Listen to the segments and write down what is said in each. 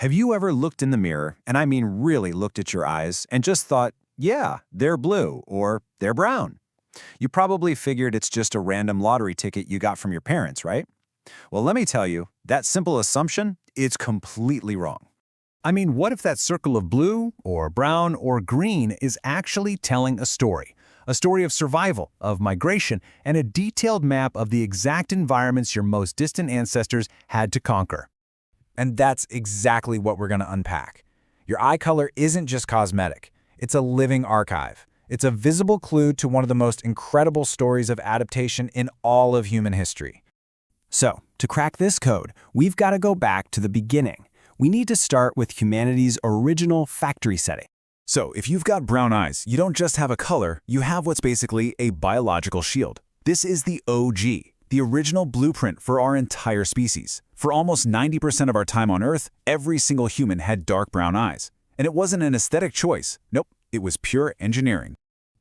Have you ever looked in the mirror, and I mean really looked at your eyes, and just thought, yeah, they're blue or they're brown? You probably figured it's just a random lottery ticket you got from your parents, right? Well, let me tell you, that simple assumption is completely wrong. I mean, what if that circle of blue, or brown, or green is actually telling a story? A story of survival, of migration, and a detailed map of the exact environments your most distant ancestors had to conquer. And that's exactly what we're going to unpack. Your eye color isn't just cosmetic. It's a living archive. It's a visible clue to one of the most incredible stories of adaptation in all of human history. So, to crack this code, we've got to go back to the beginning. We need to start with humanity's original factory setting. So, if you've got brown eyes, you don't just have a color, you have what's basically a biological shield. This is the OG, the original blueprint for our entire species. For almost 90% of our time on Earth, every single human had dark brown eyes. And it wasn't an aesthetic choice. Nope, it was pure engineering.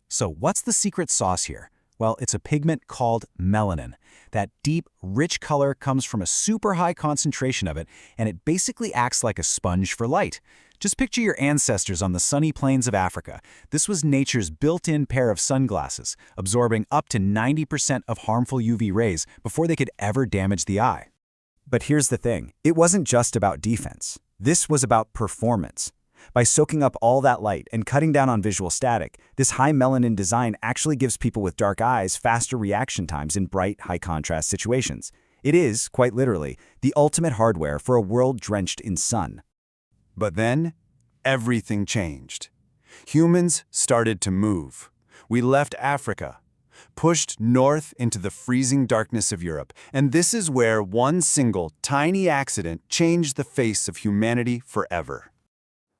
So what's the secret sauce here? Well, it's a pigment called melanin. That deep, rich color comes from a super high concentration of it, and it basically acts like a sponge for light. Just picture your ancestors on the sunny plains of Africa. This was nature's built-in pair of sunglasses, absorbing up to 90% of harmful UV rays before they could ever damage the eye. But here's the thing, it wasn't just about defense. This was about performance. By soaking up all that light and cutting down on visual static, this high melanin design actually gives people with dark eyes faster reaction times in bright, high-contrast situations. It is, quite literally, the ultimate hardware for a world drenched in sun. But then, everything changed. Humans started to move. We left Africa, pushed north into the freezing darkness of Europe, and this is where one single, tiny accident changed the face of humanity forever.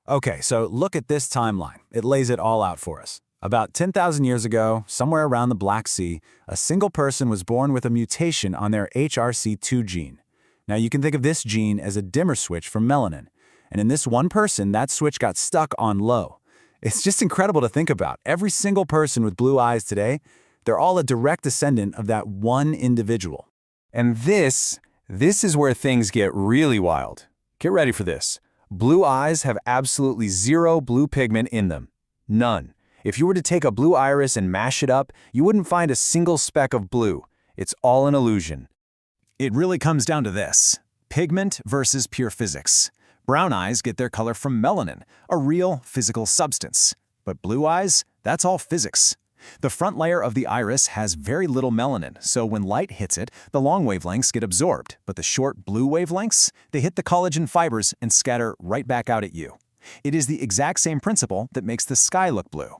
Okay, so look at this timeline. It lays it all out for us. About 10,000 years ago, somewhere around the Black Sea, a single person was born with a mutation on their HRC2 gene. Now you can think of this gene as a dimmer switch for melanin. And in this one person, that switch got stuck on low. It's just incredible to think about. Every single person with blue eyes today, they're all a direct descendant of that one individual. And this is where things get really wild. Get ready for this. Blue eyes have absolutely zero blue pigment in them. None. If you were to take a blue iris and mash it up, you wouldn't find a single speck of blue. It's all an illusion. It really comes down to this: pigment versus pure physics. Brown eyes get their color from melanin, a real physical substance. But blue eyes, that's all physics. The front layer of the iris has very little melanin, so when light hits it, the long wavelengths get absorbed, but the short blue wavelengths, they hit the collagen fibers and scatter right back out at you. It is the exact same principle that makes the sky look blue.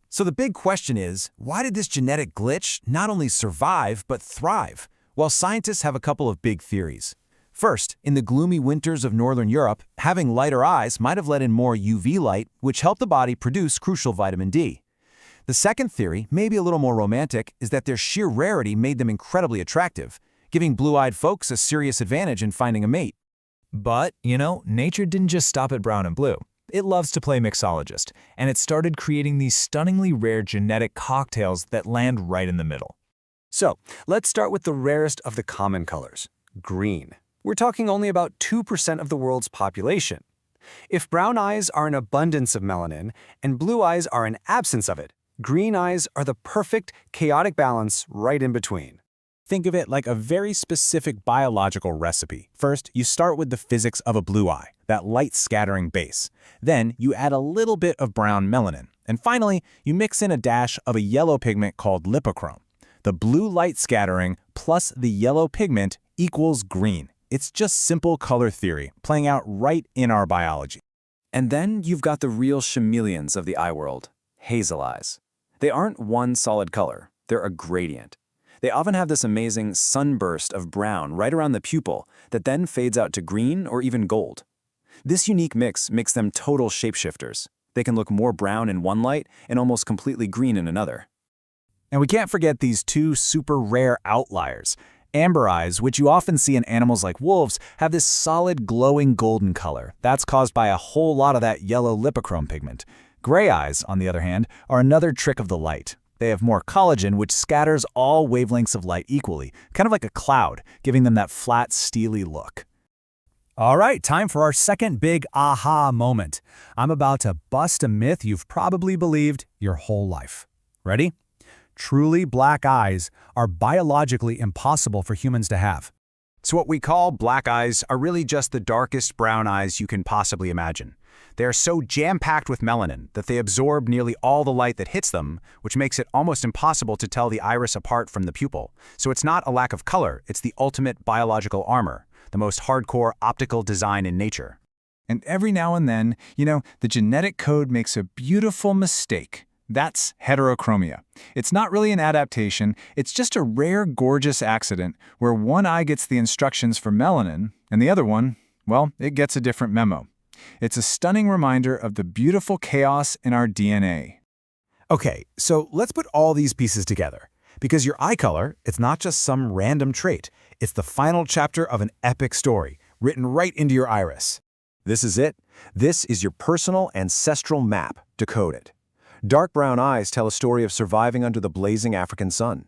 So the big question is, why did this genetic glitch not only survive, but thrive? Well, scientists have a couple of big theories. First, in the gloomy winters of northern Europe, having lighter eyes might have let in more UV light, which helped the body produce crucial vitamin D. The second theory, maybe a little more romantic, is that their sheer rarity made them incredibly attractive, giving blue-eyed folks a serious advantage in finding a mate. But, nature didn't just stop at brown and blue. It loves to play mixologist, and it started creating these stunningly rare genetic cocktails that land right in the middle. So, let's start with the rarest of the common colors, green. We're talking only about 2% of the world's population. If brown eyes are an abundance of melanin and blue eyes are an absence of it, green eyes are the perfect, chaotic balance right in between. Think of it like a very specific biological recipe. First, you start with the physics of a blue eye, that light-scattering base. Then, you add a little bit of brown melanin. And finally, you mix in a dash of a yellow pigment called lipochrome. The blue light scattering plus the yellow pigment equals green. It's just simple color theory, playing out right in our biology. And then you've got the real chameleons of the eye world, hazel eyes. They aren't one solid color, they're a gradient. They often have this amazing sunburst of brown right around the pupil that then fades out to green or even gold. This unique mix makes them total shapeshifters. They can look more brown in one light and almost completely green in another. And we can't forget these two super rare outliers. Amber eyes, which you often see in animals like wolves, have this solid glowing golden color. That's caused by a whole lot of that yellow lipochrome pigment. Gray eyes, on the other hand, are another trick of the light. They have more collagen, which scatters all wavelengths of light equally, kind of like a cloud, giving them that flat, steely look. All right, time for our second big aha moment. I'm about to bust a myth you've probably believed your whole life. Ready? Truly black eyes are biologically impossible for humans to have. So what we call black eyes are really just the darkest brown eyes you can possibly imagine. They are so jam-packed with melanin that they absorb nearly all the light that hits them, which makes it almost impossible to tell the iris apart from the pupil. So it's not a lack of color, it's the ultimate biological armor, the most hardcore optical design in nature. And every now and then, the genetic code makes a beautiful mistake. That's heterochromia. It's not really an adaptation, it's just a rare, gorgeous accident where one eye gets the instructions for melanin, and the other one, well, it gets a different memo. It's a stunning reminder of the beautiful chaos in our DNA. Okay, so let's put all these pieces together. Because your eye color, it's not just some random trait. It's the final chapter of an epic story, written right into your iris. This is it. This is your personal ancestral map decoded. Dark brown eyes tell a story of surviving under the blazing African sun.